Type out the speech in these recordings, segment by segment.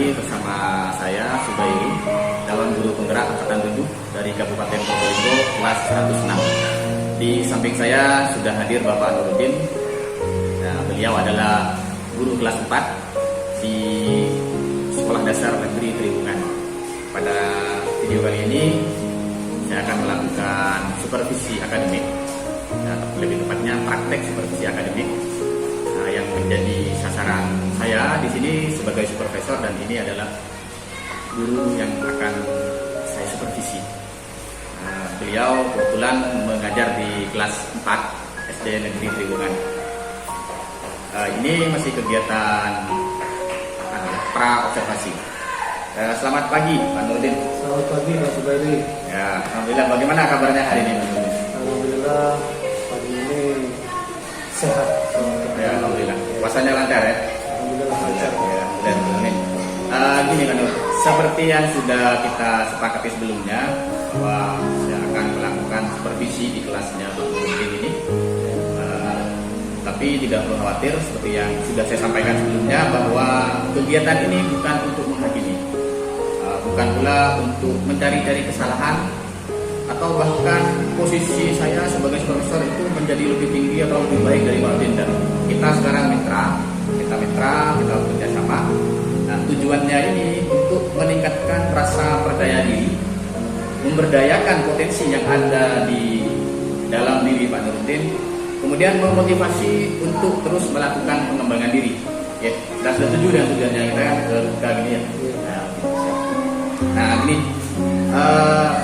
lagi bersama saya Subairi, calon guru penggerak angkatan 7 dari Kabupaten Probolinggo kelas 106. Di samping saya sudah hadir Bapak Nurudin. Nah, beliau adalah guru kelas 4 di Sekolah Dasar Negeri Triwungan. Pada video kali ini saya akan melakukan supervisi akademik, lebih tepatnya praktek supervisi akademik yang menjadi sasaran saya di sini sebagai supervisor, dan ini adalah guru yang akan saya supervisi. Beliau kebetulan mengajar di kelas 4 SD Negeri Triwungan. Ini masih kegiatan pra observasi. Selamat pagi Pak Nurudin. Selamat pagi Pak Subairi. Ya, alhamdulillah. Bagaimana kabarnya hari ini Pak Nurudin? Alhamdulillah pagi ini sehat. Ya, alhamdulillah. Puasanya lancar ya? Alhamdulillah lancar. Ya, alhamdulillah. Gini Pak Nur, seperti yang sudah kita sepakati sebelumnya, bahwa saya akan melakukan supervisi di kelasnya Pak Nurudin ini. Tapi tidak perlu khawatir, seperti yang sudah saya sampaikan sebelumnya, bahwa kegiatan ini bukan untuk menghakimi, bukan pula untuk mencari-cari kesalahan, atau bahkan posisi saya sebagai supervisor itu menjadi lebih tinggi atau lebih baik dari Pak Nurudin. Kita sekarang mitra, kita bekerja sama. Nah, tujuannya ini untuk meningkatkan rasa percaya diri, memberdayakan potensi yang ada di dalam diri Pak Nurudin, kemudian memotivasi untuk terus melakukan pengembangan diri. Ya, sudah setuju dengan tujuannya kita kan gini ya. Nah, ini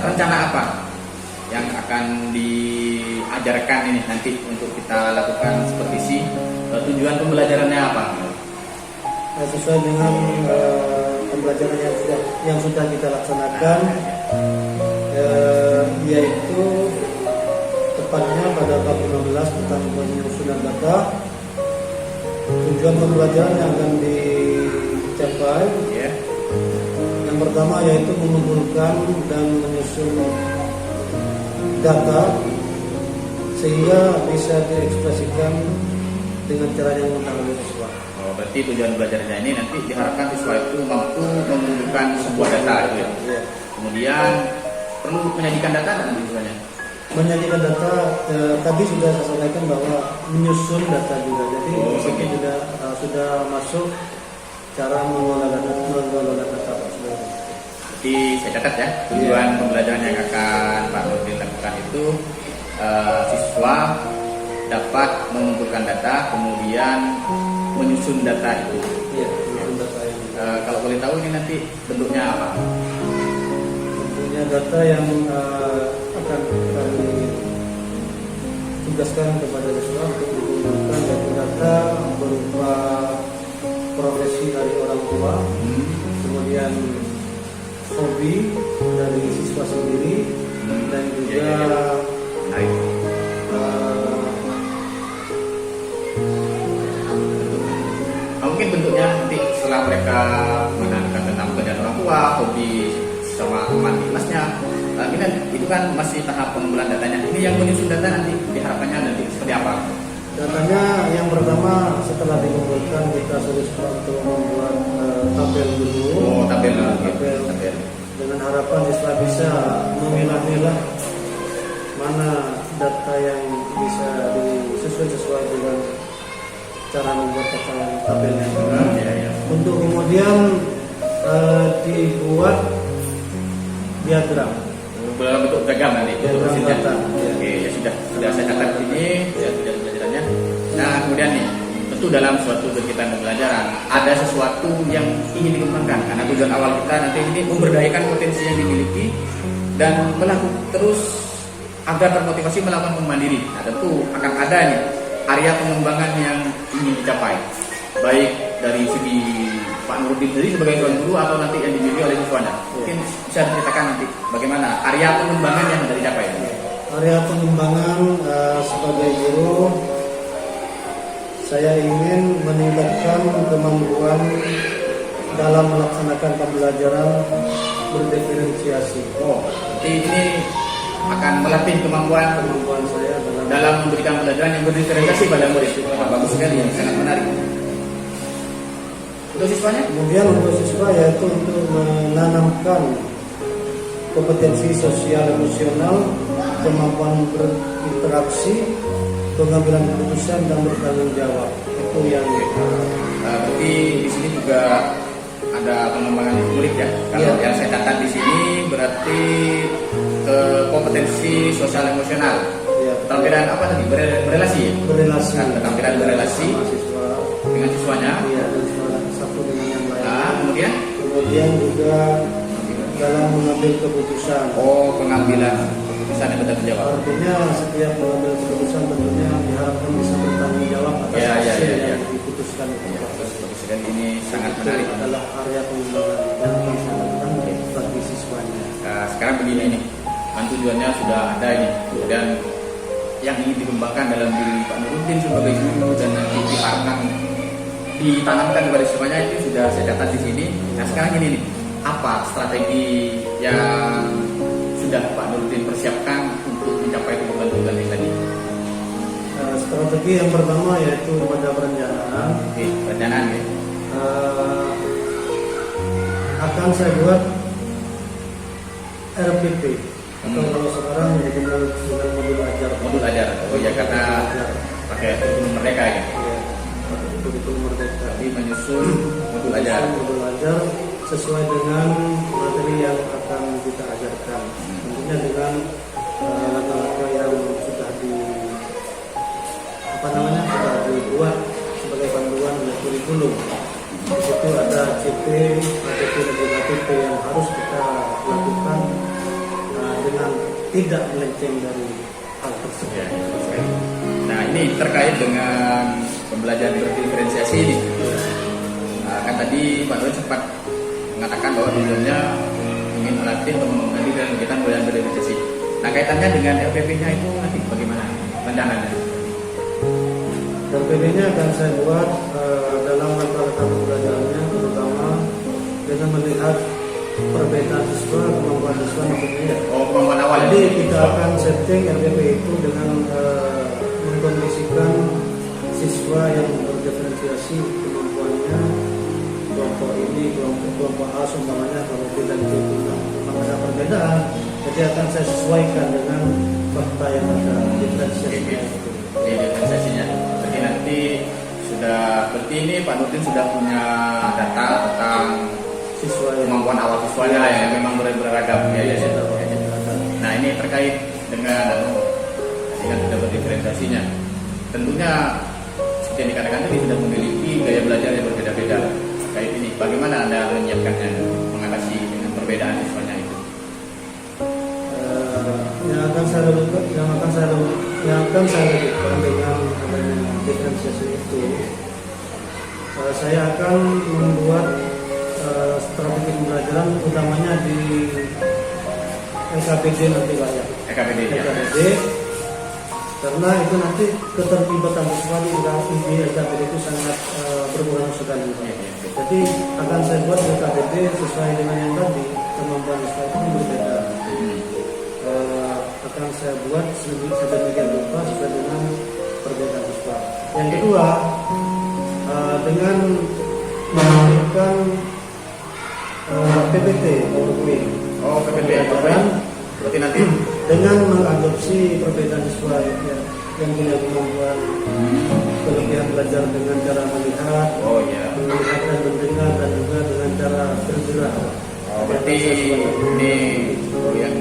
rencana apa yang akan diajarkan ini nanti untuk kita lakukan supervisi? Tujuan pembelajarannya apa? Sesuai dengan pembelajaran yang sudah kita laksanakan, yaitu tepatnya pada bab 16 tentang penyusunan data. Tujuan pembelajaran yang akan dicapai, yang pertama yaitu mengumpulkan dan menyusun data sehingga bisa diekspresikan dengan cara yang mudah siswa. Berarti tujuan belajarnya ini nanti diharapkan siswa itu mampu mengumpulkan sebuah data, gitu ya. Kemudian perlu menyajikan data dan tujuannya. Menyajikan data tadi sudah saya sampaikan bahwa menyusun data juga. Jadi ini sudah masuk cara mengelola data. Jadi saya catat ya, tujuan pembelajaran yang akan Pak Nurudin lakukan itu siswa dapat mengumpulkan data, kemudian menyusun data itu. Iya, menyusun data yang. Kalau boleh tahu ini nanti bentuknya apa? Bentuknya data yang akan kami tugaskan kepada siswa untuk mengumpulkan data berupa profesi dari orang tua, kemudian hobi dari siswa sendiri, dan juga mungkin bentuknya nanti setelah mereka menanyakan tentang pekerjaan orang tua, hobi sama teman di kelasnya, itu kan masih tahap pengumpulan datanya. Ini yang menyusun data nanti diharapkannya nanti seperti apa? Datanya yang pertama setelah dikumpulkan kita suruh untuk membuat tabel dulu. Tabel. Dengan harapan siswa bisa memilah-milah mana data yang bisa disusun sesuai dengan cara membuat tabelnya. Untuk kemudian dibuat diagram dalam bentuk diagram nanti. Data. Oke, ya sudah saya catat ini tujuan pembelajarannya. Nah, kemudian nih, tentu dalam suatu kegiatan pembelajaran ada sesuatu yang ingin dikembangkan, karena tujuan awal kita nanti ini memberdayakan potensi yang dimiliki dan melakukan terus agar termotivasi melakukan pengembangan diri. Nah, tentu akan ada nih area pengembangan yang ingin dicapai, baik dari segi Pak Nurudin sendiri sebagai tuan guru atau nanti yang dimiliki oleh siswanya. Mungkin bisa diceritakan nanti bagaimana area pengembangan yang sudah dicapai. Area pengembangan sebagai guru, saya ingin meningkatkan kemampuan dalam melaksanakan pembelajaran berdiferensiasi. Jadi ini akan melatih kemampuan saya dalam memberikan pembelajaran yang berdiferensiasi pada murid. Bagus sekali, yang sangat menarik. Untuk siswanya? Kemudian untuk siswa yaitu untuk menanamkan kompetensi sosial emosional, kemampuan berinteraksi, pengambilan keputusan dan bertanggung jawab. Itu yang berarti di sini juga ada pengembangan murid ya. Kalau yang saya catat di sini berarti ke kompetensi sosial emosional. Keterampilan apa tadi? Berelasi ya? Berelasi. Nah, keterampilan berelasi siswa dengan siswanya. Iya, dan satu dengan yang lain. Nah, kemudian juga dalam mengambil keputusan. Oh, pengambilan keputusan yang bertanggung jawab. Artinya setiap mengambil keputusan tentunya diharapkan bisa bertanggung jawab atas hasil yang diputuskan. Dan ini sangat menarik. Adalah area pengembangan yang akan saya lakukan bagi siswanya. Nah, sekarang begini nih, kan tujuannya sudah ada ini, dan yang ingin dikembangkan dalam diri Pak Nurudin sebagai guru dan nanti ditanamkan kepada siswanya itu sudah saya catat di sini. Nah sekarang ini nih, apa strategi yang sudah Pak Nurudin persiapkan untuk mencapai tujuan ini tadi? Strategi yang pertama yaitu pada perencanaan. Perencanaan ya. Akan saya buat RPP atau kalau sekarang dikenal dengan modul ajar. Modul ajar. Oh ya, karena pakai kurikulum mereka ya. Pakai kurikulum merdeka. Jadi menyusun modul ajar. Modul ajar sesuai dengan materi yang akan kita ajarkan. Tentunya dengan langkah-langkah yang sudah sudah dibuat sebagai panduan oleh kurikulum. Di situ ada CP, ATP dan juga PP yang harus kita lakukan dengan tidak melenceng dari hal tersebut. Nah ini terkait dengan pembelajaran berdiferensiasi ini. Nah, kan tadi Pak Nur sempat mengatakan bahwa tujuannya ingin melatih atau menggali dan kegiatan pembelajaran berdiferensiasi. Nah kaitannya dengan RPP-nya itu nanti bagaimana rencananya? RPP-nya akan saya buat dalam rangka pembelajarannya, terutama dengan melihat perbedaan siswa, kemampuan siswa maksudnya. Oh, kemampuan awal. Jadi kita akan setting RPP itu dengan mengkondisikan siswa yang berdiferensiasi kemampuannya, kelompok ini, kelompok A sumbangannya, kelompok B dan C memang ada perbedaan. Jadi akan saya sesuaikan dengan fakta yang ada diferensiasinya itu. Diferensiasinya. Berarti nanti berarti ini Pak Nurdin sudah punya data tentang siswa kemampuan awal siswanya yang memang beragam ya. Nah ini terkait dengan sudah berdiferensiasinya. Tentunya seperti yang dikatakan tadi sudah memiliki gaya belajar yang berbeda-beda. Terkait ini bagaimana Anda menyiapkannya mengatasi dengan perbedaan siswanya itu? Yang akan saya lakukan dengan diferensiasi itu, saya akan membuat strategi pembelajaran utamanya di EKBD nanti Pak ya. EKBD ya. Karena itu nanti keterlibatan siswa di EKBD itu sangat berkurang sekali. Jadi akan saya buat EKBD sesuai dengan yang tadi, kemampuan siswa itu berbeda. Akan saya buat sedemikian rupa sesuai dengan perbedaan siswa. Yang kedua, dengan melakukan PPT PowerPoint. Oh, PPT berarti nanti dengan mengadopsi perbedaan siswa yang punya kemampuan kelebihan belajar dengan cara melihat, melihat dan mendengar, dan juga dengan cara bergerak. Berarti ini yang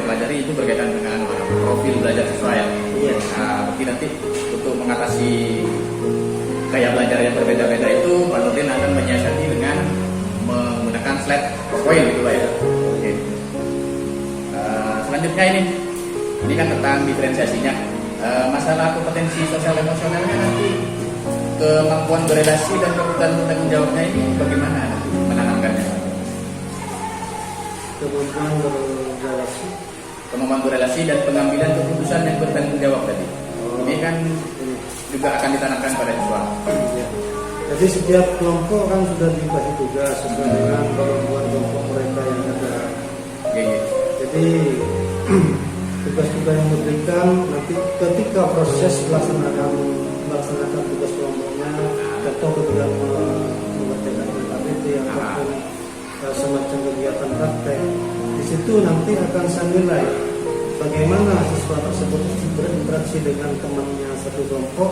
pelajari itu berkaitan dengan profil belajar siswa ya. Nah, berarti nanti untuk mengatasi gaya belajar yang berbeda-beda itu Pak Nurdin akan menyiasati dengan menggunakan slide PowerPoint gitu Pak ya. Oke. Selanjutnya ini kan tentang diferensiasinya. Masalah kompetensi sosial emosionalnya nanti kemampuan berelasi dan kebutuhan bertanggung jawabnya ini bagaimana nanti menanamkannya? Kemampuan berelasi dan pengambilan keputusan yang bertanggung jawab tadi. Ini kan juga akan ditanamkan pada siswa. Jadi setiap kelompok kan sudah dibagi tugas sesuai dengan kemampuan kelompok mereka yang ada. Jadi tugas-tugas yang diberikan nanti ketika proses melaksanakan tugas kelompoknya, contoh ketika mengerjakan ataupun semacam kegiatan praktek. Di situ nanti akan saya nilai bagaimana siswa tersebut berinteraksi dengan temannya satu kelompok,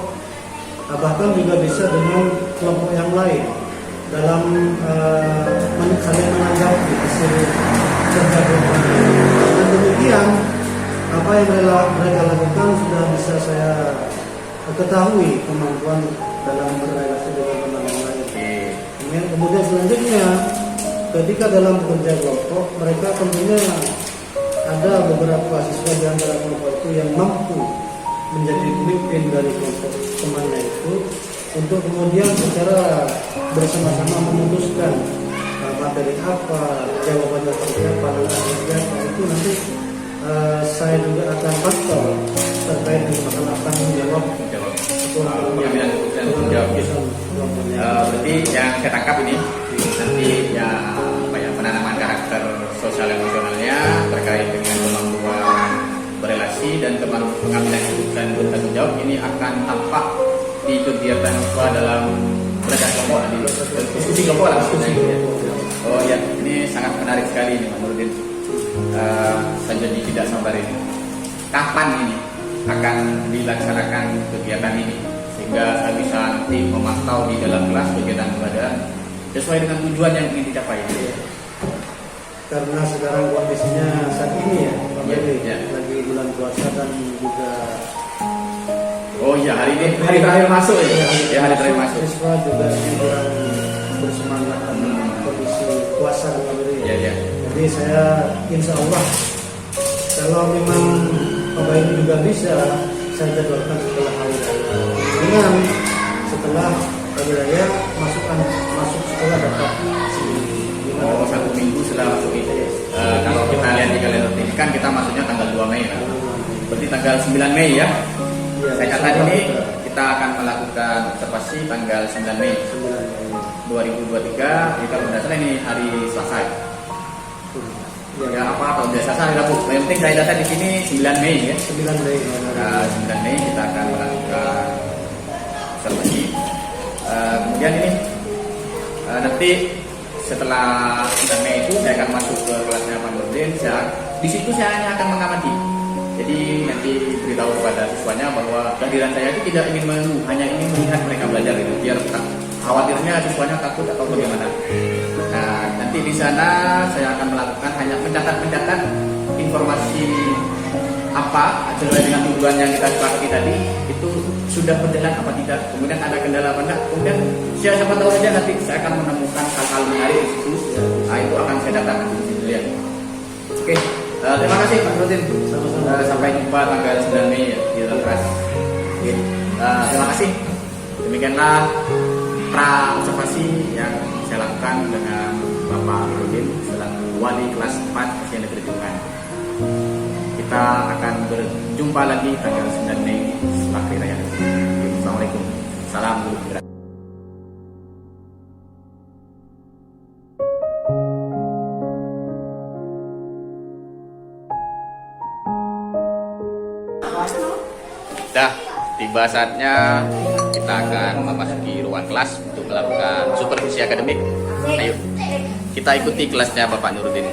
bahkan juga bisa dengan kelompok yang lain dalam saling menanggapi hasil kerja kelompok. Dan demikian apa yang mereka lakukan sudah bisa saya ketahui kemampuan dalam berrelasi dengan teman yang lain. Kemudian selanjutnya ketika dalam bekerja kelompok, mereka tentunya ada beberapa siswa di antara kelompok itu yang mampu menjadi pemimpin dari kelompok temannya itu, untuk kemudian secara bersama-sama memutuskan materi apa, jawabannya seperti apa, dan akhirnya itu nanti saya juga akan pantau terkait dengan masalah tanggung jawab pengambilan keputusan jawab. Berarti yang saya tangkap ini nanti ya apa ya, penanaman karakter sosial emosionalnya terkait dengan kemampuan berelasi dan pengambilan keputusan bertanggung jawab ini akan tampak di kegiatan siswa dalam belajar kelompok, di diskusi kelompok lah maksudnya. Oh ya, ini sangat menarik sekali ini Pak Nurdin. Saya jadi tidak sabar ini. Kapan ini akan dilaksanakan kegiatan ini sehingga saya bisa nanti memantau di dalam kelas kegiatan keberadaan sesuai dengan tujuan yang ingin dicapai. Karena sekarang kondisinya saat ini ya, Pak Beli, ya. lagi bulan puasa dan juga oh iya, hari ini hari terakhir masuk ya, hari terakhir masuk. Siswa juga kurang bersemangat karena kondisi puasa Pak Beli. Ya. Jadi saya insya Allah kalau memang Bapak ini juga bisa, saya jadwalkan setelah hari raya. Dengan setelah hari raya masuk sekolah dapat Oh, 1 minggu setelah masuk itu. Kalau kita lihat di kalender ini kan kita masuknya tanggal 2 Mei lah. Berarti tanggal 9 Mei ya. Saya catat ini kita akan melakukan observasi tanggal 9 Mei 2023. Jadi kalau tidak salah ini hari Selasa. Ya apa atau biasa hari Rabu. Yang penting saya data di sini 9 Mei ya. 9 Mei. 9 Mei kita akan melakukan observasi. Kemudian ini nanti setelah 9 Mei itu saya akan masuk ke kelasnya Pak Nurdin. Di situ saya hanya akan mengamati. Jadi nanti beritahu kepada siswanya bahwa kehadiran saya itu tidak ingin menunggu, hanya ingin melihat mereka belajar itu, biar khawatirnya siswanya takut atau bagaimana. Nah, nanti di sana saya akan melakukan hanya mencatat informasi apa sesuai dengan tujuan yang kita sepakati tadi itu sudah berjalan apa tidak, kemudian ada kendala apa enggak, kemudian siapa tahu saja nanti saya akan menemukan hal-hal menarik di situ. Nah, itu akan saya catat nanti di situ ya. Oke, terima kasih Pak Nurdin. Sampai jumpa tanggal 9 Mei ya, di dalam kelas. Oke, terima kasih. Demikianlah pra observasi yang saya lakukan dengan Bapak Nurdin selaku wali kelas 4 SD Negeri Tungan. Kita akan berjumpa lagi tanggal 9 Mei setelah Hari Raya. Assalamualaikum. Salam guru penggerak. Dah, tiba saatnya kita akan memasuki ruang kelas untuk melakukan supervisi akademik. Ayo, kita ikuti kelasnya Bapak Nurdin.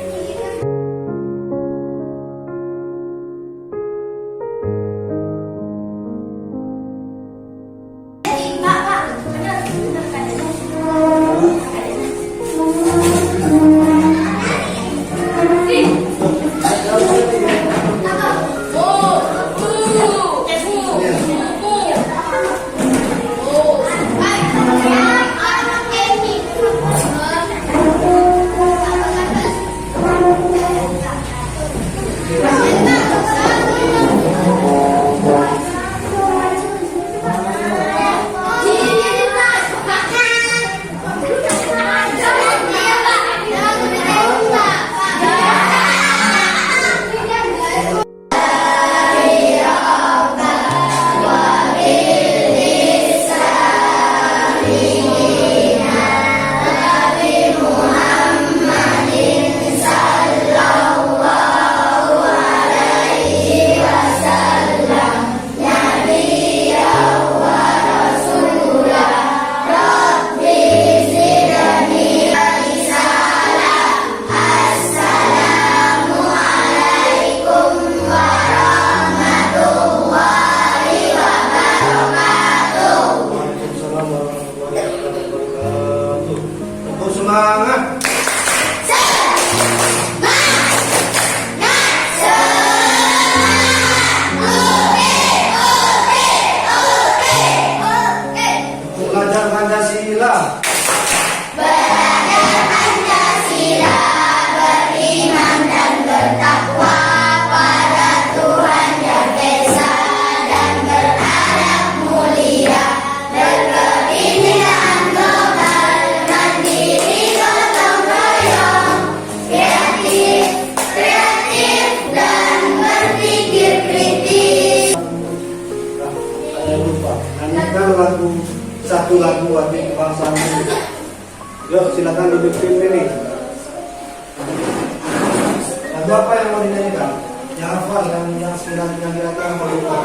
semangat. Belajar Pancasila. Nyanyikan satu lagu hati kebangsaan. Yuk silakan duduk tim ini. Lagu apa yang mau dinyanyikan? Yang hafal, yang sedang dinyanyikan mau lupa.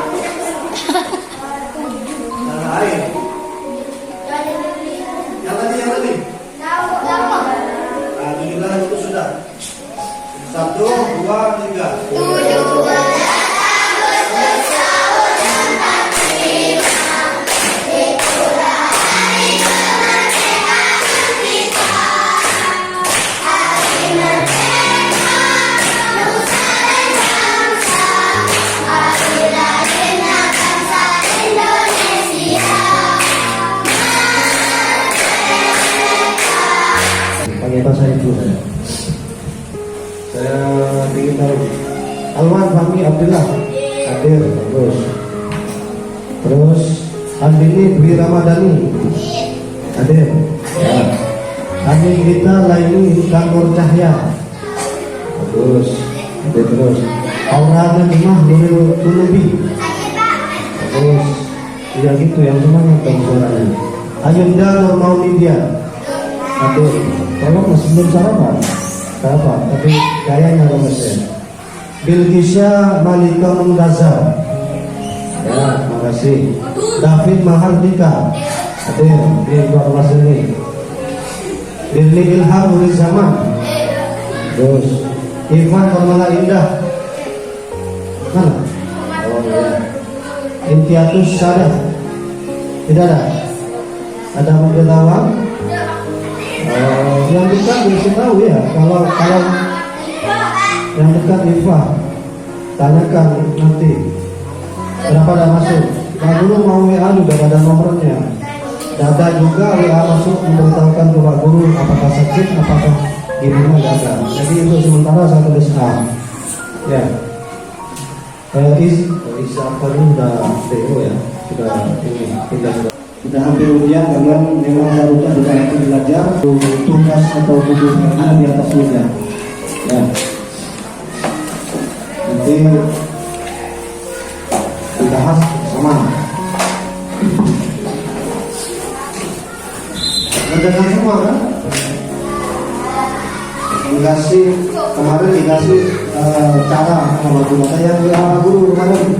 Yang lain. Yang tadi. Alhamdulillah itu sudah. 1, 2, 3. Panggil saya ibu saya ingin tahu Alwan Fahmi Abdullah hadir terus Andini Dwi Ramadhani hadir ya. Ani Gita Laini Kantor Cahya terus Aura Najmah Nurul Tulubi terus ya gitu yang semuanya suaranya Ayunda Nur Maulidia hadir. Tolong masih belum sarapan, tapi kayaknya lemes ya. Bilgisha Malika Munggaza, ya, makasih. David Mahardika, hadir di kelas ini. Dirli Ilham Uri Zaman, terus Ivan Formala Indah, mana? Oh ya. Intiatus Sadah, tidak ada. Ada Magelawang. Yang dekat bisa tahu ya kalau yang dekat Iva tanyakan nanti berapa dah masuk. Nah dulu mau WA juga ada nomornya. Ada juga WA masuk memberitahukan ke Pak Guru apakah sakit apakah gimana ada. Jadi untuk sementara saya tulis A. Ya. Isa Farin udah DO ya sudah ini pindah. Kita hampir ujian karena memang harusnya juga itu belajar tugas atau tugasnya di atas meja. Ya. Nanti dibahas bersama. Mendengar semua kan? Dikasih kemarin dikasih cara sama guru saya yang guru kemarin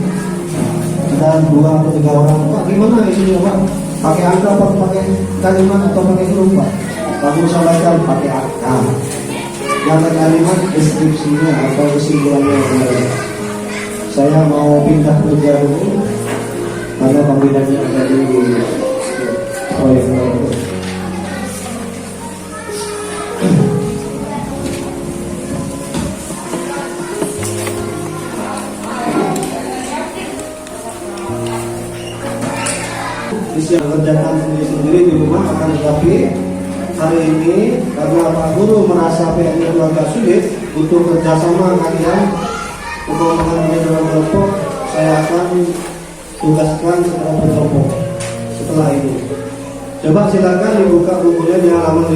ada 2 atau 3 orang. Pak gimana isinya Pak? Pakai angka apa pakai kalimat atau pakai huruf Pak? Kamu sampaikan pakai angka. Yang kalimat deskripsinya atau kesimpulannya. Saya mau pindah kerja dulu karena pembinanya ada di proyek. Yang mengerjakan sendiri di rumah akan tetapi hari ini karena Pak Guru merasa PR itu agak sulit untuk kerjasama kalian untuk mengambil dalam kelompok, saya akan tugaskan secara berkelompok setelah ini. Coba silakan dibuka bukunya di halaman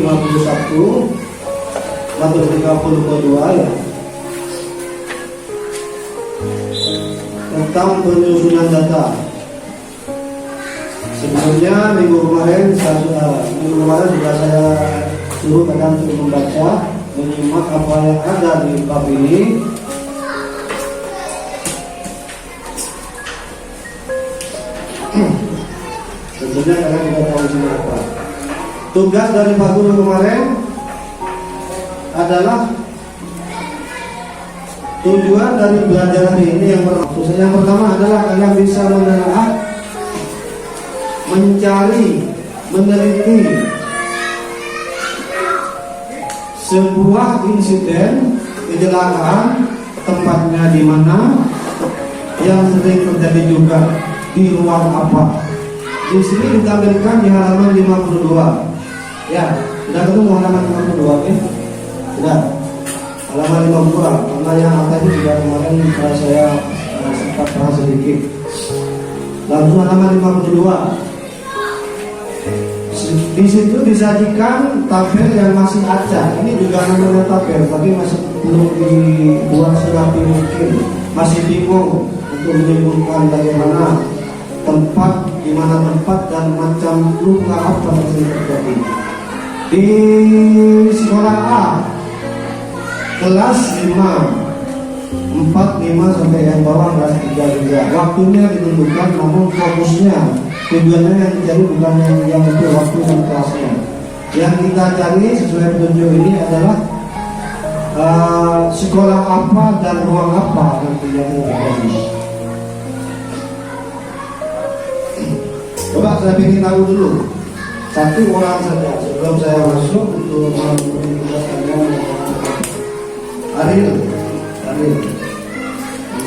51 atau 32 ya, tentang penyusunan data. Sebelumnya minggu kemarin juga saya suruh kalian untuk membaca, menyimak apa yang ada di bab ini. Tentunya kalian juga tahu di sini apa. Tugas dari Pak Guru kemarin adalah tujuan dari belajar hari ini yang pertama adalah kalian bisa menelaah, mencari, meneliti sebuah insiden kecelakaan, tempatnya di mana, yang sering terjadi juga di ruang apa. Di sini ditampilkan di halaman 52. Ya, sudah ketemu halaman 52, oke? Sudah. Halaman 52. Karena yang atas itu juga kemarin saya sempat bahas sedikit. Langsung halaman 52. Di situ disajikan tabel yang masih acak. Ini juga namanya tabel, tapi masih belum dibuat serapi mungkin. Masih bingung untuk menyimpulkan bagaimana tempat, di mana tempat dan macam luka apa yang sering terjadi. Di sekolah A, kelas 5, 4, 5 sampai yang bawah kelas 3 juga. Waktunya ditentukan, namun fokusnya tujuannya yang dicari bukan yang itu waktu dan kelasnya. Yang kita cari sesuai petunjuk ini adalah sekolah apa dan ruang apa nanti yang terjadi. Coba saya ingin tahu dulu satu orang saja sebelum saya masuk untuk menjelaskannya.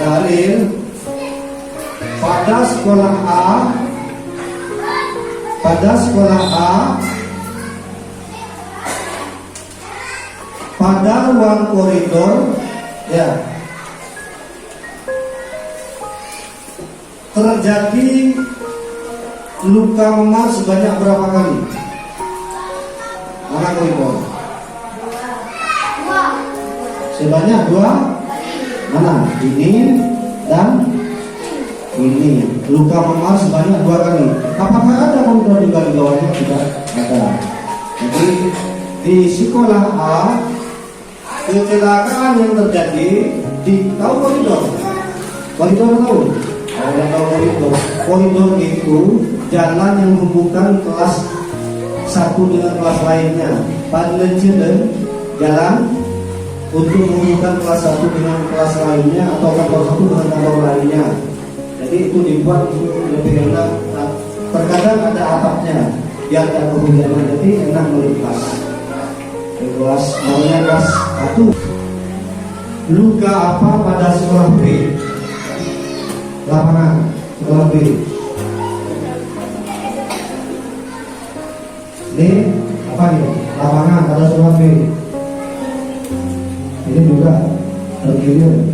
Ariel, pada sekolah A, pada ruang koridor, ya, terjadi luka memar sebanyak berapa kali? Mana koridor? Sebanyak 2. Mana? Ini dan ini. Luka memar sebanyak 2 kali. Apakah ada koridor juga di bawahnya? Tidak ada. Jadi di sekolah A, kecelakaan yang terjadi di tahu koridor? Koridor tahu? Kalau tahu koridor, koridor itu jalan yang menghubungkan kelas satu dengan kelas lainnya. Pada jalan untuk menghubungkan kelas satu dengan kelas lainnya atau kantor satu dengan kantor lainnya. Jadi itu dibuat untuk lebih enak. Nah, terkadang ada atapnya biar tidak kehujanan, jadi enak melintas. Kelas namanya kelas 1. Luka apa pada sekolah B? Lapangan sekolah B. Ini apa nih? Lapangan pada sekolah B. Ini juga tergilir.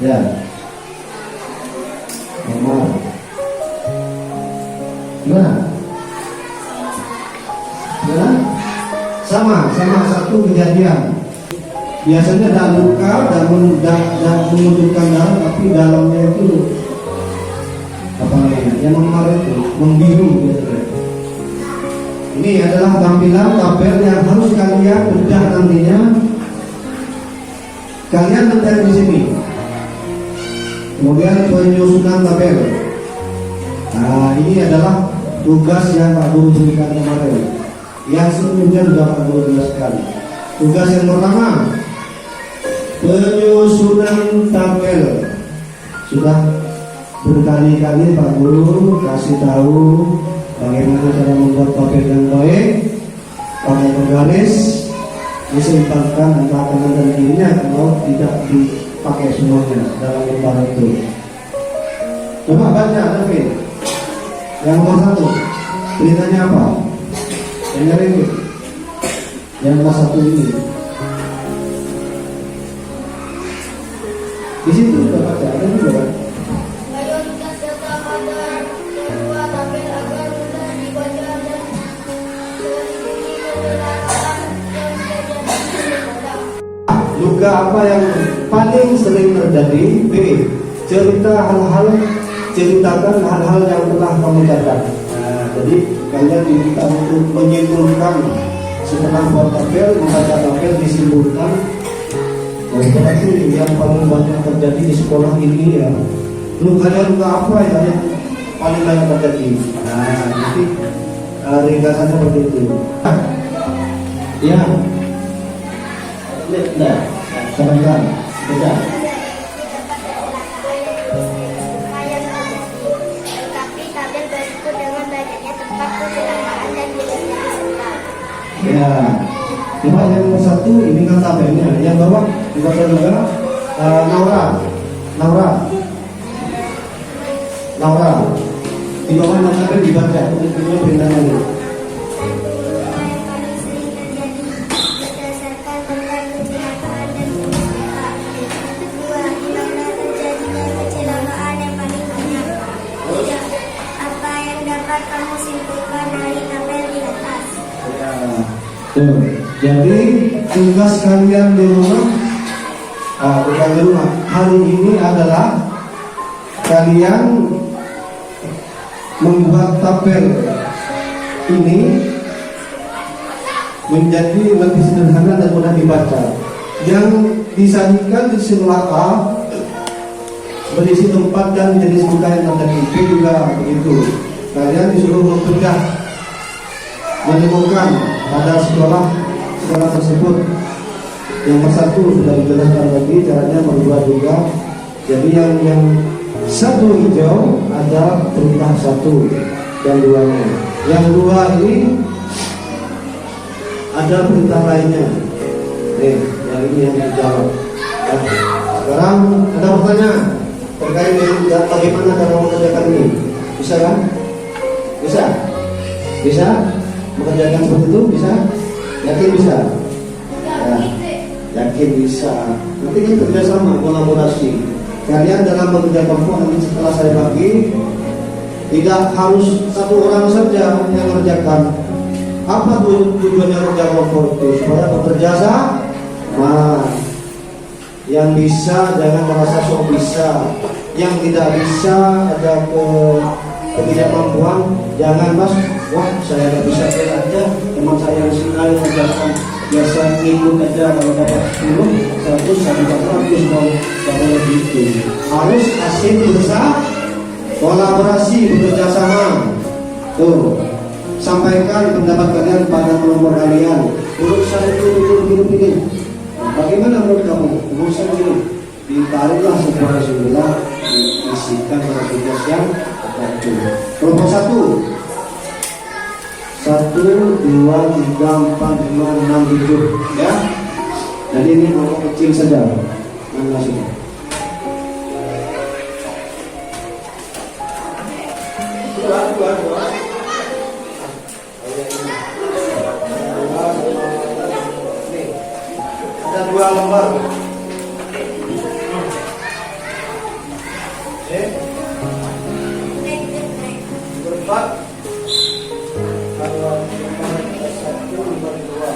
Ya. Normal. Gimana? Gimana? Sama satu kejadian. Biasanya ada luka dan menunjukkan darah, tapi dalamnya itu apa namanya? Yang memar itu membiru biasanya. Ini adalah tampilan tabel yang harus kalian bedah nantinya. Kalian mencari di sini. Kemudian penyusunan tabel. Nah, ini adalah tugas yang Pak Guru berikan kemarin. Yang sebelumnya sudah Pak Guru jelaskan. Tugas yang pertama, penyusunan tabel. Sudah berkali-kali Pak Guru kasih tahu bagaimana cara membuat tabel yang baik, pakai penggaris, disempatkan antara kanan dan kirinya kalau tidak dipakai semuanya dalam lembar itu. Coba baca David. Yang nomor 1, beritanya apa? Yang ini, yang nomor 1 ini. Di situ sudah baca, ada juga kan? Mayoritas data pada sebuah tabel agar mudah dibaca dan melindungi kebenaran yang terjadi pada. Luka apa yang paling sering terjadi? B. Ceritakan hal-hal yang telah kamu catat. Nah, jadi kalian diminta untuk menyimpulkan setelah buat tabel, membaca tabel disimpulkan. Nah, berarti yang paling banyak terjadi di sekolah ini ya. Luka apa yang paling banyak terjadi? Nah, jadi ringkasannya seperti itu. Ya. Nah, sebentar, baca. Tetapi tabel berikut dengan banyaknya tempat kecelakaan dan jenisnya disertai. Ya, Coba yang nomor 1 ini kan tabelnya. Yang bawah dibaca juga Naura. Di bawah nama tabel dibaca. Ini perintahnya ini. Apa yang paling sering terjadi berdasarkan tentang kecelakaan dan musibah? 2. Di mana terjadinya kecelakaan yang paling banyak? 3. Apa yang dapat kamu simpulkan dari tabel di atas? Ya. Tuh. Jadi tugas kalian di rumah, hari ini adalah kalian membuat tabel ini menjadi lebih sederhana dan mudah dibaca. Yang disajikan di sebelah A berisi tempat dan jenis buka yang terjadi. B juga begitu. Kalian disuruh membedah, menemukan pada sekolah tersebut. Yang satu sudah dijelaskan lagi, caranya berdua juga. Jadi yang satu hijau ada perintah 1 dan 2-nya. Yang 2 ini ada perintah lainnya. Yang ini yang dijawab. Sekarang ada pertanyaan terkait dengan bagaimana cara mengerjakan ini. Bisa kan? Bisa? Bisa? Mengerjakan seperti itu? Bisa? Yakin bisa? Ya, yakin bisa. Nanti kita kerjasama, kolaborasi. Kalian dalam bekerja kelompok nanti setelah saya bagi, tidak harus satu orang saja yang mengerjakan. Apa tujuannya kerja kelompok itu? Supaya bekerja sama. Yang bisa jangan merasa sok bisa. Yang tidak bisa ada ketidakmampuan, jangan mas, wah saya nggak bisa aja, teman saya yang sini yang mengerjakan. Biasa ngikut aja kalau dapat 10, 100, 100 mau boleh begitu. Harus asik bersama, kolaborasi, bekerja sama. Tuh, sampaikan pendapat kalian pada kelompok kalian. Menurut saya itu begini. Bagaimana menurut kamu? Menurut saya begini. Ditariklah sebuah kesimpulan, diisikan pada tugas yang tertentu. Kelompok 1. 1, 2, 3, 4, 5, 6, 7 ya. Jadi ini kelompok kecil saja. Mana sudah? Dua. Ada 2 lembar. Berempat. Kalau nomor 1, nomor 2.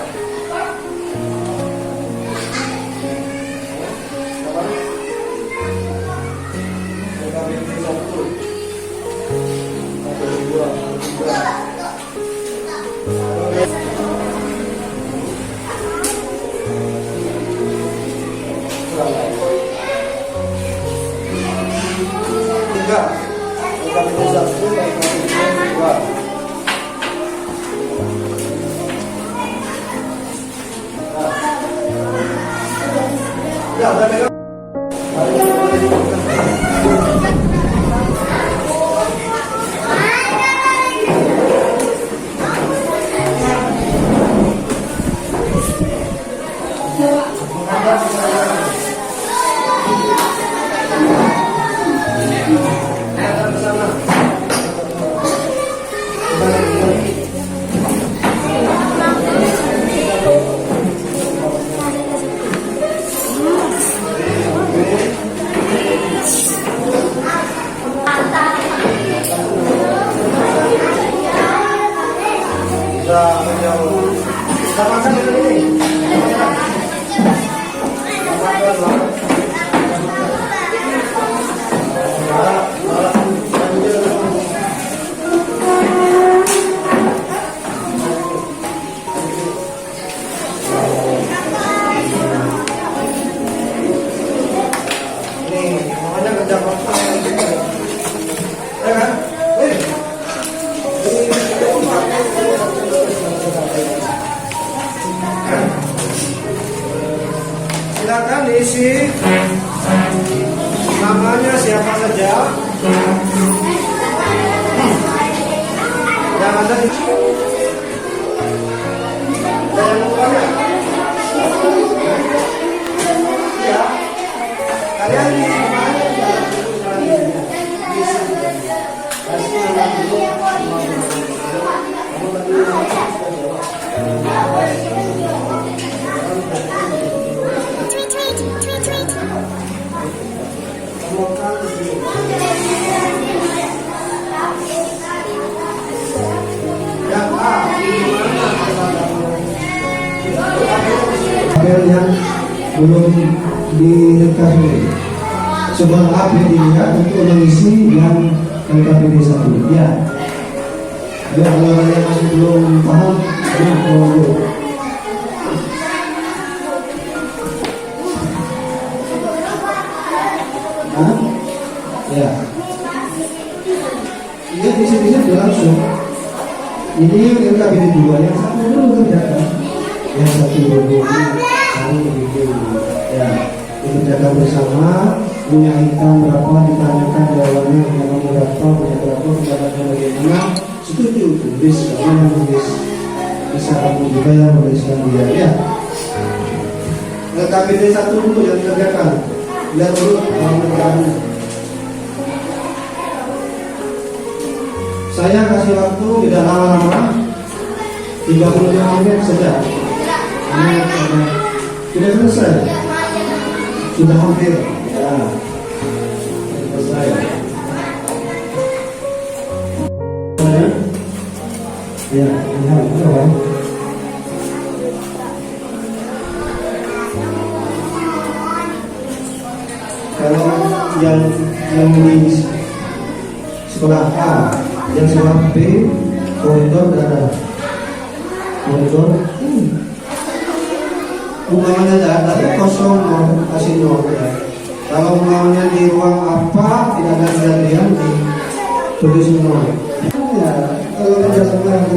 Silakan diisi tabel yang belum dilengkapi. Sebuah api dilihat untuk mengisi yang LKPD 1. Ya. Ya, kalau yang masih belum paham, ya, dulu. Hah? Ya. Iya, di sini langsung. Ini yang LKPD 2, yang satu dulu kerjakan. Yang satu dulu, satu dulu. Ya, dikerjakan bersama. Punya hitam berapa, ditanyakan jawabannya, punya nomor berapa, punya berapa, pendapatnya bagaimana. Setuju, tulis. Kamu yang tulis. Bisa kamu juga yang menuliskan dia. Ya. LKPD 1 dulu yang dikerjakan. Lihat dulu kerjaannya. Saya kasih waktu tidak lama-lama, 35 menit saja. Ini sudah selesai, sudah hampir. Ya, selesai. Ya, lihat kan. Kalau yang di sekolah A, yang sekolah B, koridor ada koridor. Umpamanya ada kosong, mau kasih nol. Kalau umpamanya di ruang apa tidak ada kejadian, tulis nol. Ya, kalau kerjasama yang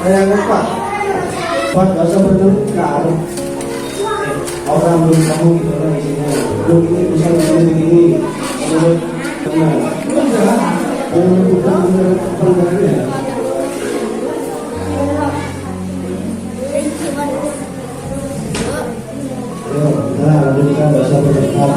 yang empat bahasa berdekar. Orang belum tahu gitu lah isinya. Belum ini bisa begini. Menurut kenal. Enggak. Bukan pengertiannya. Nah, lanjutkan bahasa berdekar.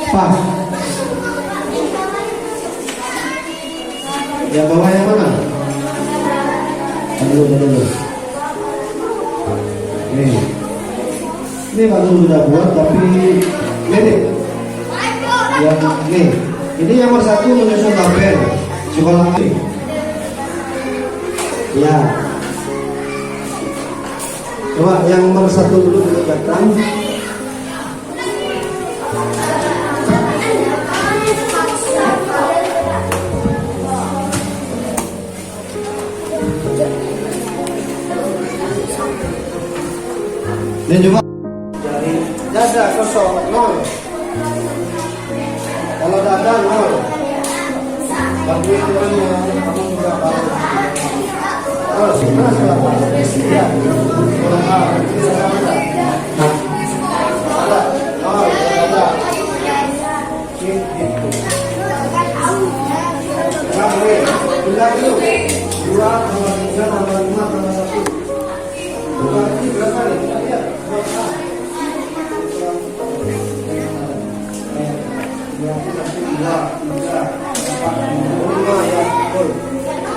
Pas. Yang bawah yang mana? Dulu. Ini Pak Zul sudah buat tapi mirip. Yang ini yang nomor 1 menyusun tabel sekolah ini. Ya. Coba yang nomor 1 dulu dikerjakan. Dan juga dari dada kosong 0. Kalau dada 0. Bagi temannya kamu juga baru. Terus berapa? Ya. Kurang A. Ada. Oh, ada. Itu. Sampai sudah itu. 2 tambah 3 tambah 5 tambah 1. Berarti berapa nih? Kita lihat.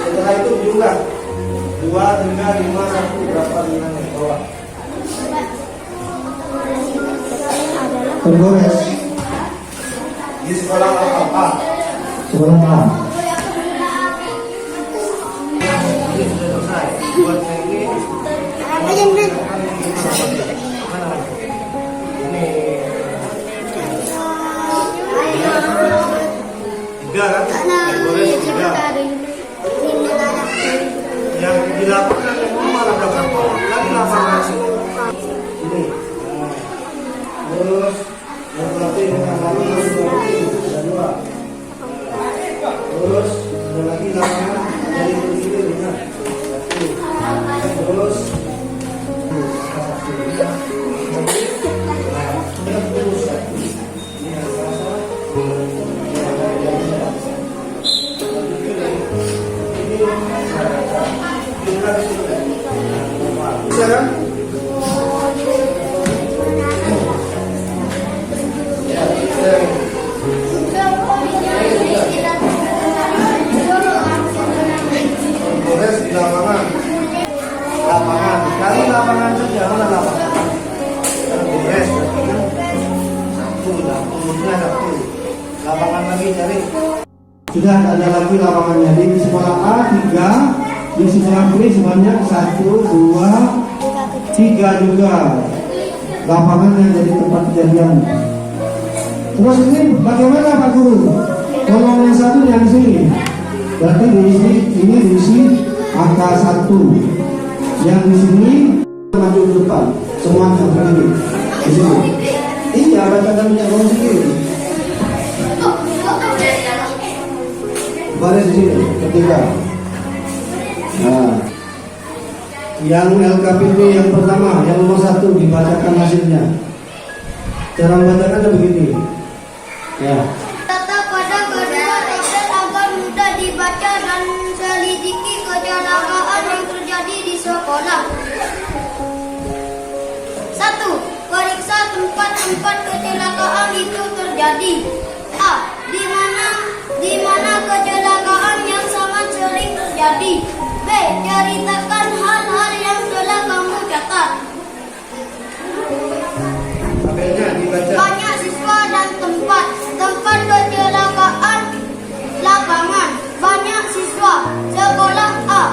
Setelah itu jumlah 2, 3, 5, 1 berapa dengan yang bawah? Tergores di sekolah apa? Sekolah A. Ini sudah selesai. Buat ini. Tiga kan? Tergores 3. Yang dilakukan malah berapa? Kan 8 ini. Terus yang berarti dengan lama ada 2. lapangan. Lapangan, cari lapangan saja, mana lapangan? Beres, berarti kan satu, umurnya satu. Lapangan lagi cari. Sudah ada lagi lapangannya di sekolah A 3, di sekolah B sebanyak 1, 2, 3 juga. Lapangan yang jadi tempat kejadian. Terus ini bagaimana Pak Guru? Kolom yang satu yang sini. Berarti diisi, ini diisi angka 1. Yang di sini maju ke depan. Semuanya begini. Di sini. Iya, bacakan punya kolom sendiri. Baris di sini, ketiga. Nah, yang LKPP yang pertama, yang nomor 1 dibacakan hasilnya. Cara membacakannya begini. Ya. Tata pada kedua tabel agar mudah dibaca dan selidiki kecelakaan yang terjadi di sekolah. 1. Periksa tempat-tempat kecelakaan itu terjadi. A. Di mana kecelakaan yang sangat sering terjadi. B. Ceritakan hal-hal yang telah kamu catat. Tabelnya dibaca. Banyak siswa dan tempat kecelakaan lapangan. Banyak siswa. Sekolah A.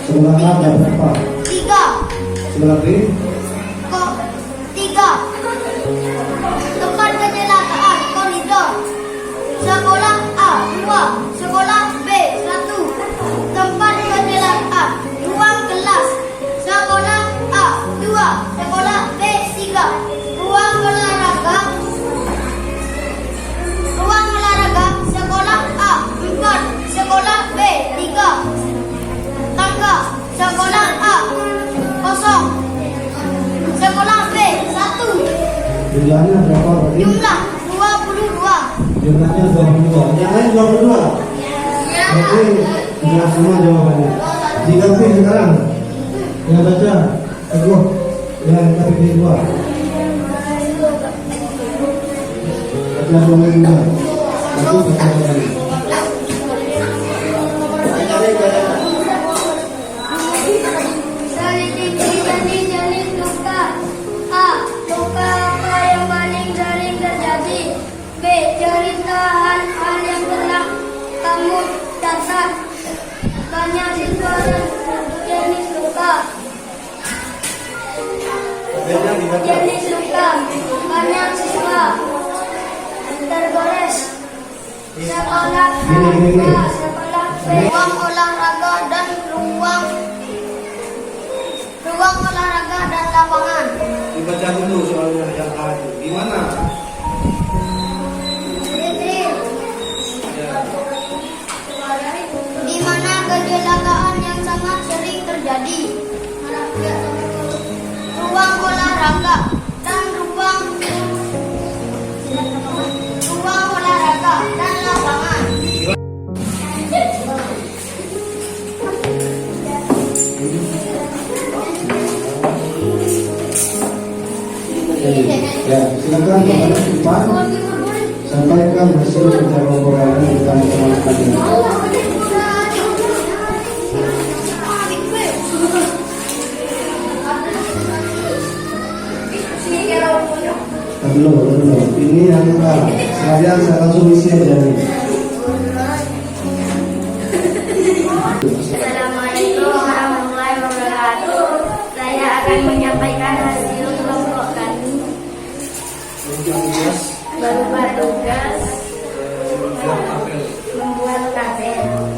Sebelah A ada berapa? 3. Sebelah B? 3. Tempat kecelakaan koridor. Sekolah A 2. Sekolah B 1. Tempat kecelakaan ruang kelas. Sekolah A 2. Sekolah B 3. Ruang olahraga. Sekolah A 4. Sekolah B 3. Tangga. Sekolah A 0. Sekolah B 1. Jumlahnya berapa tadi? Jumlah 22. Jumlahnya 22. Yang lain 22. Oke, jelas semua jawabannya. Jika B sekarang yang baca kedua, yang KPP 2. Baca 22. Nanti baca lagi. Selidiki jenis-jenis luka. A. Luka apa yang paling sering terjadi? B. Cerita hal-hal yang telah kamu catat. Banyak siswa dan jenis luka. Tabelnya dibaca. Jenis luka. Banyak siswa tergores. Sekolah A. Sekolah B. Ruang olahraga dan ruang olahraga dan lapangan. Dibaca dulu soalnya yang A itu. Gimana? Di mana kecelakaan yang sangat sering terjadi. Ruang olahraga dan ruang olahraga dan lapangan. Ya, silakan kepada Pak sampaikan hasil jawaban kita bersama-sama. Belum. Ini yang saya langsung isi aja nih. Assalamualaikum warahmatullahi wabarakatuh. Saya akan menyampaikan hasil kelompok kami berupa tugas membuat tabel.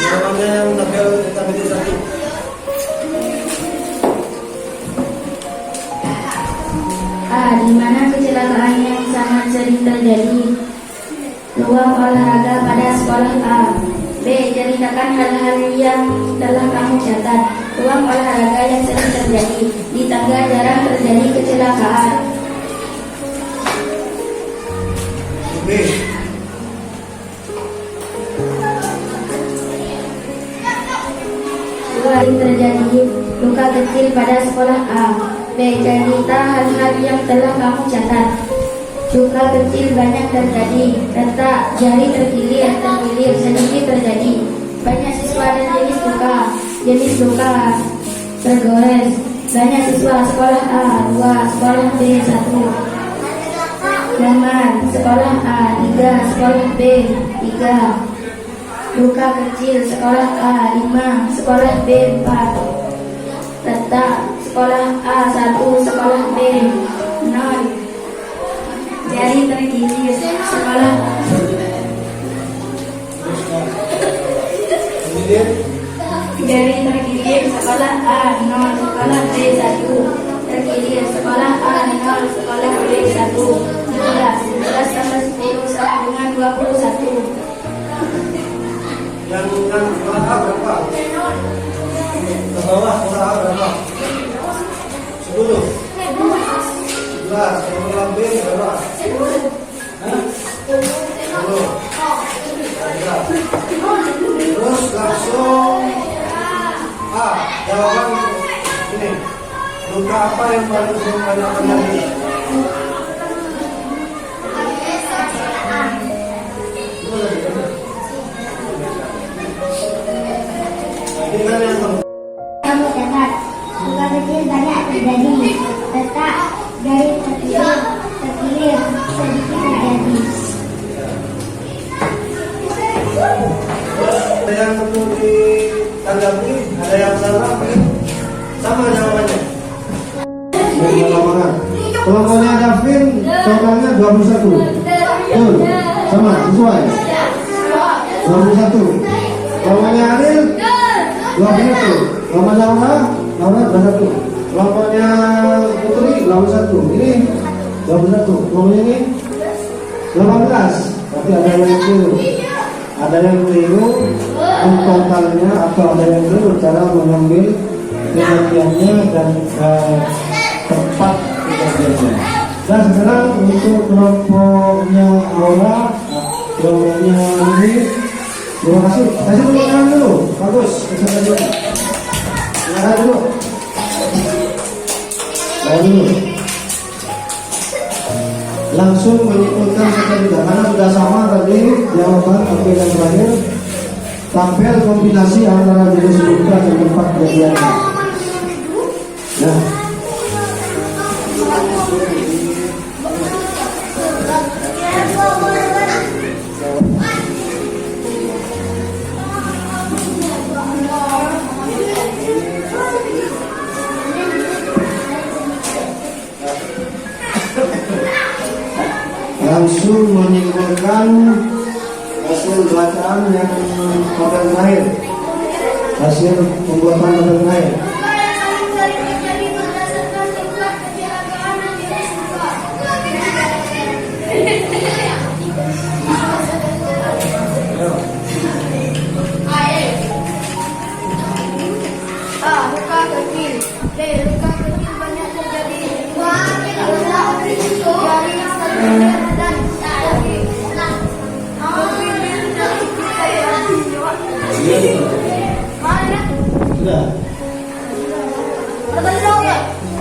Jawabannya tabel A. Di mana kecelakaan yang sangat sering terjadi? Ruang olahraga pada sekolah A. B. Ceritakan hal-hal yang telah kamu catat. Ruang olahraga yang sering terjadi. Di tangga jarang terjadi kecelakaan. B. Sering terjadi luka kecil pada sekolah A. B. Cerita hal-hal yang telah kamu catat. Luka kecil banyak terjadi. Retak jari terkilir sedikit terjadi. Banyak siswa dan jenis luka tergores. Banyak siswa sekolah A 2, sekolah B 1. Nyaman sekolah A 3, sekolah B 3. Luka kecil sekolah A 5, sekolah B 4. Retak sekolah A 1, sekolah B 0. Jari terkilir sekolah Kemudian Jari terkilir sekolah A 0, sekolah B 1. Terkilir sekolah A 0, sekolah B 1. 11 tambah 10 sama dengan 21. yang sekolah A berapa? Ke bawah sekolah A berapa? 10. 11. Sekolah B berapa? 10. Terus langsung A. Jawaban ini. Luka apa yang paling sering banyak terjadi? Ini kan yang Kamu catat. Luka kecil banyak terjadi. Retak jari terkilir sedikit terjadi. ada yang perlu ditanggapi, ada yang salah, sama jawabannya. Kelompoknya Davin totalnya 21. Betul, sama, sesuai. 21. Kelompoknya Ariel 21. Kelompoknya Laura 21. Kelompoknya Putri 21. Ini 21. Kelompoknya ini 18. Berarti ada yang keliru. Ada yang keliru totalnya atau ada yang keliru cara mengambil kejadiannya dan tempat kejadiannya. Dan sekarang untuk kelompoknya Laura, kelompoknya ini, terima kasih. Kasih tepuk tangan dulu, bagus. Kasih dulu. Silakan dulu. Lalu langsung menyimpulkan saja juga karena sudah sama tadi jawaban oke dan terakhir. Tampil kombinasi antara jenis luka dan tempat kejadiannya. Nah, langsung menyimpulkan hasil bacaan yang tabel terakhir, hasil pembuatan tabel terakhir. A. Luka kecil. B. Luka kecil banyak terjadi. Jari terkilir dan Sudah.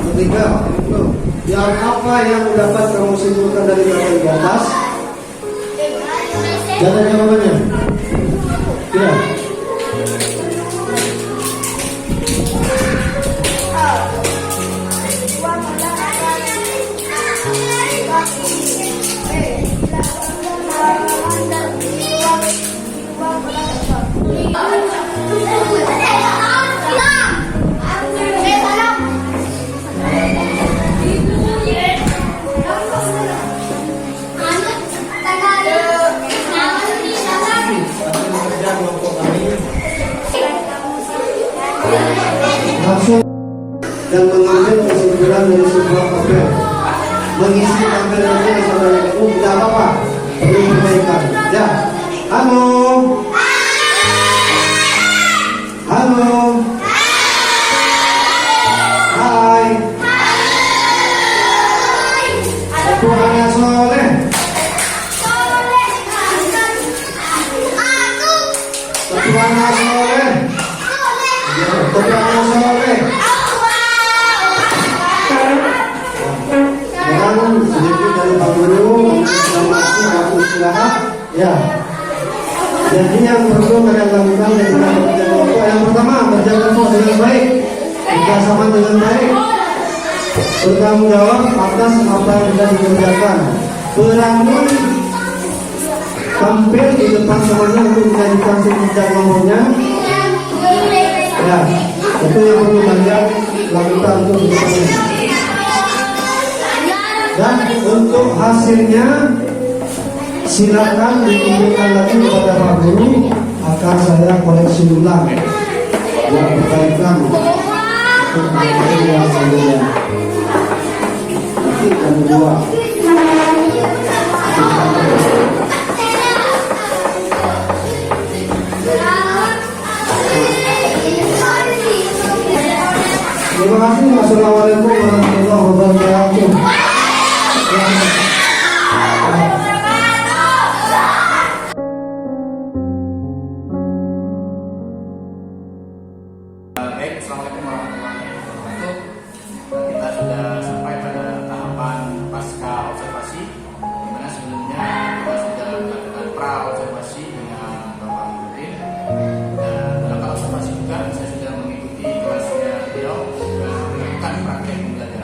Ketiga, yang apa yang dapat kamu simpulkan dari tabel di atas? Dan ada jawabannya. Ya. Langsung dan mengambil kesimpulan dari sebuah tabel. mengisi tampilannya saudara ibu tidak apa-apa, perlu perbaikan. Ya, halo, halo, hai, satu anak soleh, satu anak soleh, satu anak soleh. Sekarang sedikit dari Pak Guru, informasi waktu istirahat. Ya. Jadi yang perlu kalian lakukan dan kita bekerja kelompok. Yang pertama, kerja kelompok dengan baik, bersama dengan baik, bertanggung jawab atas apa yang sudah dikerjakan, berani tampil di depan semuanya untuk menjadikan kerja kelompoknya. Ya, itu yang perlu kalian lakukan untuk depannya. Dan untuk hasilnya silakan ditunjukkan lagi kepada Pak Guru, akan saya koleksi ulang yang berkaitan untuk materi yang sebelumnya. Nanti yang kedua. Terima kasih. Wassalamualaikum warahmatullahi wabarakatuh. Baik, assalamualaikum warahmatullahi wabarakatuh. Kita sudah sampai pada tahapan pasca observasi, di mana sebelumnya kita sudah melakukan pra observasi dengan Bapak Nurdin, dan dalam observasi juga saya sudah mengikuti kelasnya beliau dan melakukan praktek pembelajaran.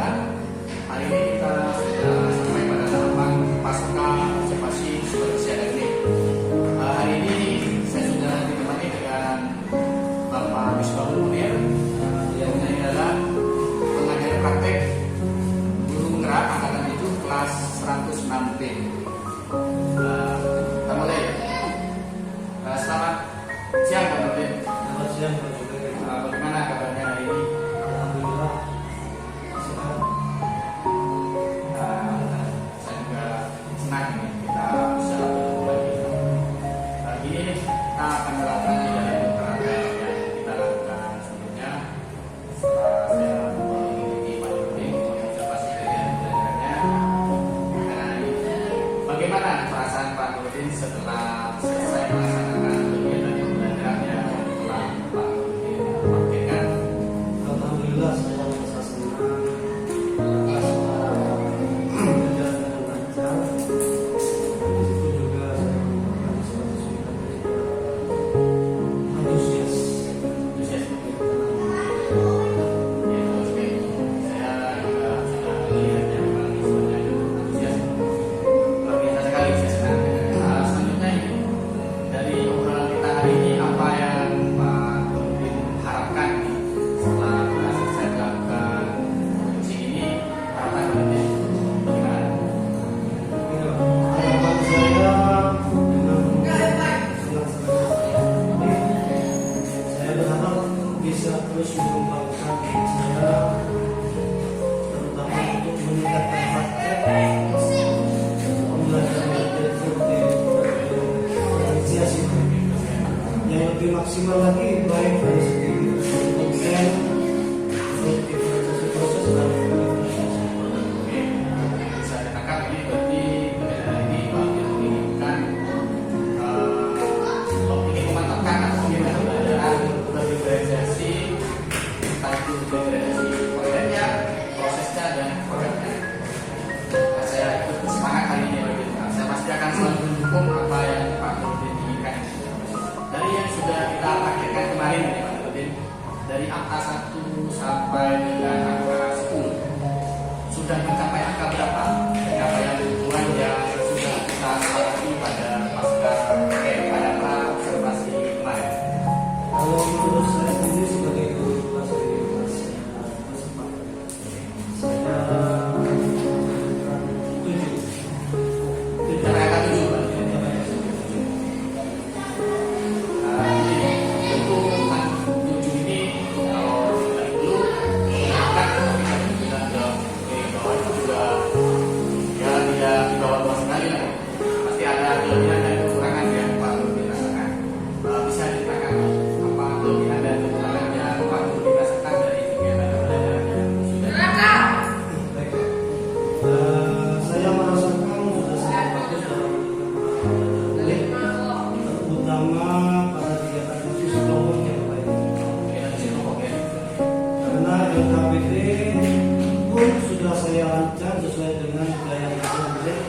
sesuai dengan gaya hidup milik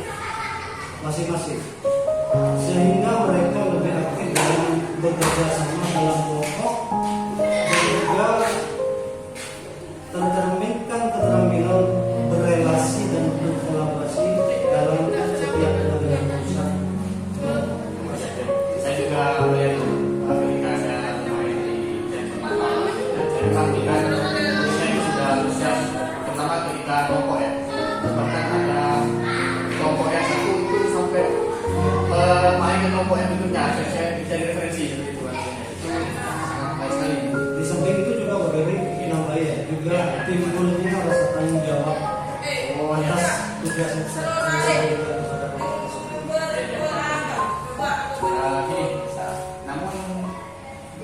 masing-masing, sehingga mereka lebih aktif dalam bekerja sama dalam kelompok dan juga tercerminkan keterampilan berrelasi dan berkolaborasi dalam setiap pengambilan keputusan. Saya juga melihat ketika saya main di Denmark, saya pastikan saya itu sudah antusias, terutama ketika kelompok ya. Bahkan ada kelompok yang satu itu sampai main ke kelompok yang berikutnya, saya bisa referensi seperti itu. Itu sangat baik sekali. Di samping itu juga bagi penambah ya, juga timbulnya rasa tanggung jawab atas tugas yang saya berikan kepada kelompok tersebut. Gini, namun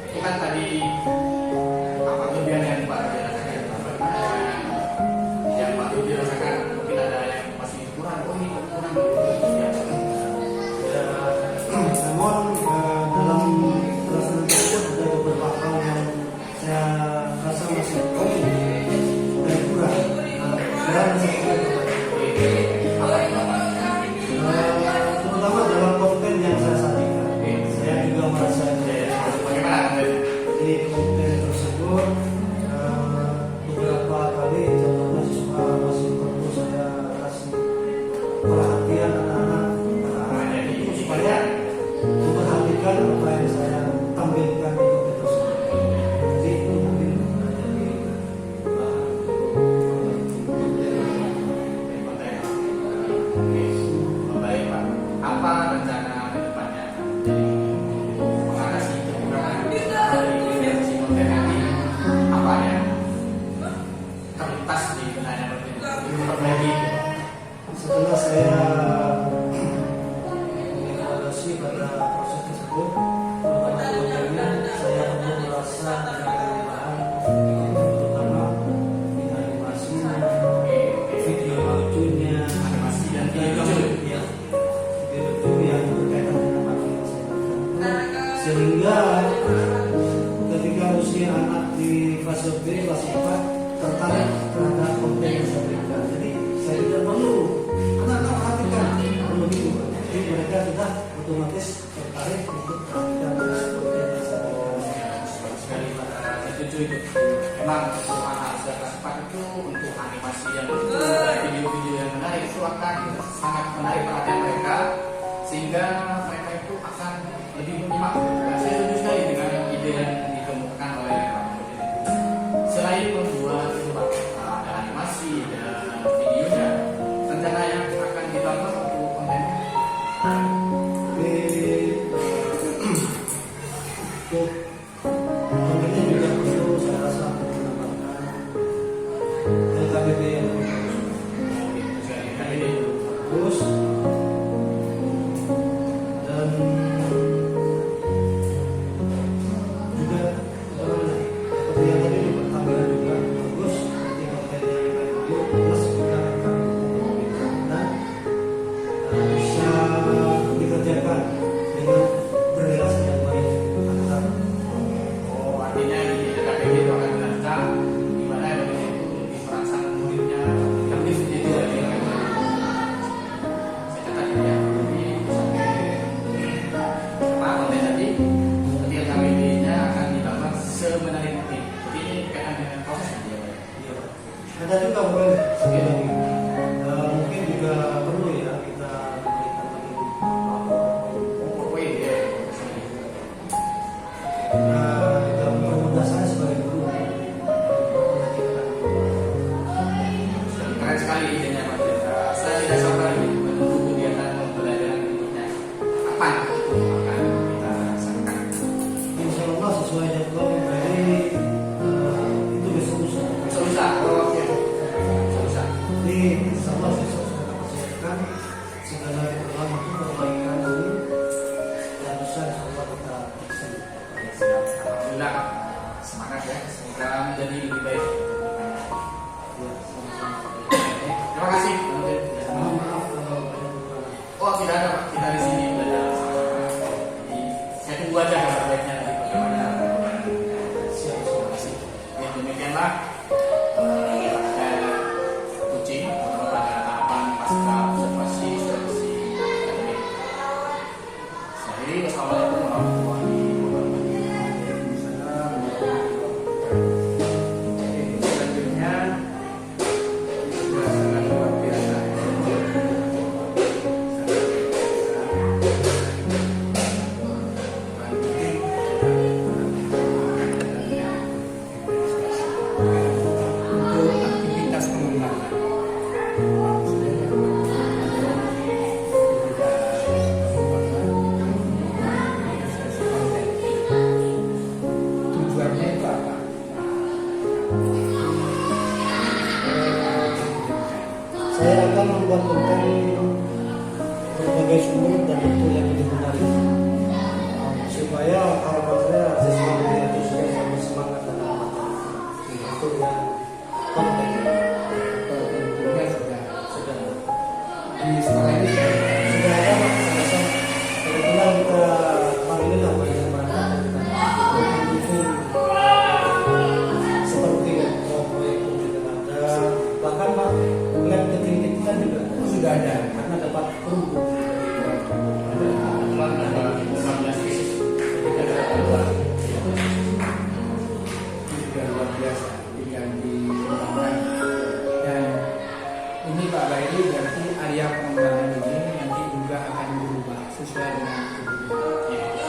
itu kan tadi apa kelebihan yang Pak Rudi rasakan, yang Pak Rudi rasakan mungkin ada yang masih kurang, ini kurang ya. Namun dalam pelaksanaan tersebut ada beberapa hal yang saya rasa masih kurang dan kurang. Dan saya terutama dalam konten yang saya sajikan, saya juga merasa Bagaimana? di konten tersebut beberapa kali contohnya siswa masih perlu saya kasih perhatian anak-anak itu supaya memperhatikan apa yang saya tampilkan di konten tersebut. Jadi itu mungkin jadi Baik Pak, apa rencana ke depannya? Jadi mengatasi kekurangan dari kreasi konten ini apa ya? Terlintas di benaknya diperbaiki. setelah saya mengevaluasi pada proses tersebut, terutama kontennya saya perlu merasa ada perubahan, terutama di animasinya, video lucunya, Animasi dan video ya, lucu. ya, video lucu yang berkaitan dengan apa yang saya lakukan. Sehingga ketika usia anak di fase B, fase 4 tertarik terhadap konten yang saya berikan. Jadi saya tidak perlu anak-anak perhatikan perlu gitu. Jadi mereka sudah otomatis tertarik untuk perhatikan konten yang saya berikan. Bagus sekali Pak, saya setuju itu. Memang untuk anak usia kelas 4 itu untuk animasi yang lucu, video-video yang menarik itu akan sangat menarik perhatian mereka, sehingga mereka itu akan lebih menyimak. Nah, saya setuju sekali dengan ide yang dikemukakan oleh Pak Nurdin itu. Selain membuat Pak, ada animasi dan videonya, rencana yang akan ditonton untuk kontennya. Untuk kontennya juga perlu saya rasa menambahkan LKBB yang bagus dan juga seperti yang tadi tampilan juga bagus, seperti kontennya yang baik plus juga dan bisa dikerjakan dengan berrelasi yang baik antara Oh, artinya di KPG itu akan dirancang gimana ya bagi itu lebih merangsang muridnya lebih seperti itu ya. Saya catat ini ya, jadi sampai apa konten tadi ketika KPG-nya akan dibangun semenarik mungkin. Jadi ini kaitan dengan proses ya Pak. Iya. Ada juga mungkin sekali lagi mungkin juga perlu ya kita berikan lagi Oh, poin ya. juga mempermudah saya sebagai guru Keren sekali idenya Pak. Saya tidak sabar menunggu kegiatan pembelajaran berikutnya. Kapan itu akan kita laksanakan? Insya Allah sesuai jadwal dari itu besok lusa. Bisa, oh, oke. Bisa. Jadi insya Allah besok sudah kita persiapkan segala keperluan untuk perbaikan ini dan lusa insya Allah kita Siap. Alhamdulillah, semangat ya, semoga menjadi lebih baik. ya, sama-sama. Terima kasih. Mohon maaf kalau ada kekurangan. Oh tidak ada Pak, kita di sini belajar sama-sama. Jadi saya tunggu aja kabar baiknya nanti bagaimana. Siap, Terima kasih. Ya, demikianlah pada kucing pada tahapan saya akan membutuhkan berbagai sumber dan bentuk yang lebih menarik supaya harapan saya siswa itu sudah lebih semangat dan itu yang penting. Tentunya sudah Sudah di sekolah ini sudah ada Pak. Kebetulan kita panggil lah Pak seperti proyek yang ada, bahkan Pak lab kecil-kecilan juga sudah ada. karena dapat perunggu. Sudah luar biasa tinggal dikembangkan. Dan ini Pak Bairi berarti area pengembangan ini nanti juga akan berubah sesuai dengan kebutuhan.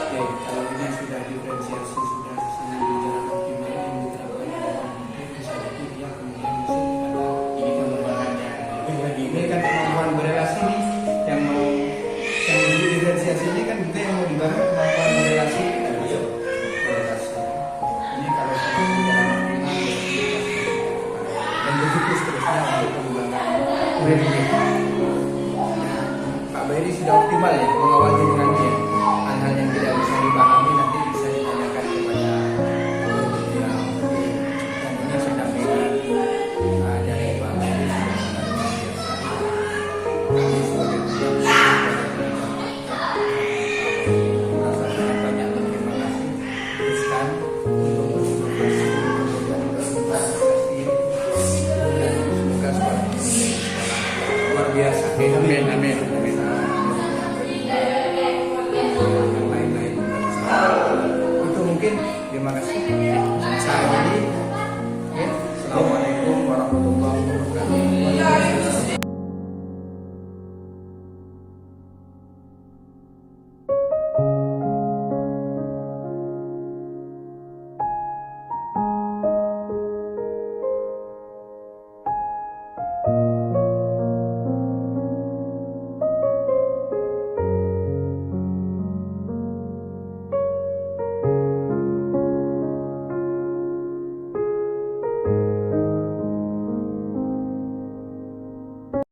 Oke, kalau ini sudah diferensiasi sudah sesuai jalan optimal yang diterapkan itu bisa jadi dia kemudian bisa pada Ini pengembangannya. ini kan kemampuan berelasi nih yang mau diferensiasi ini kan juga yang mau dibahas kemampuan berelasi. Berelasi. Ini kalau sudah berjalan optimal dan begitu seterusnya untuk pengembangan murid-murid. Pak Bairi sudah optimal ya mengawasi dengan dia. Hal-hal yang tidak bisa dipahami nanti bisa ditanyakan kepada beliau. Dan ini sudah memang dari Pak Bairi sudah sangat luar biasa. Kami sebagai pendidik merasa sangat banyak berterima kasih teruskan untuk berinovasi kemudian berinovasi dan semoga sekolah ini luar biasa. Amin.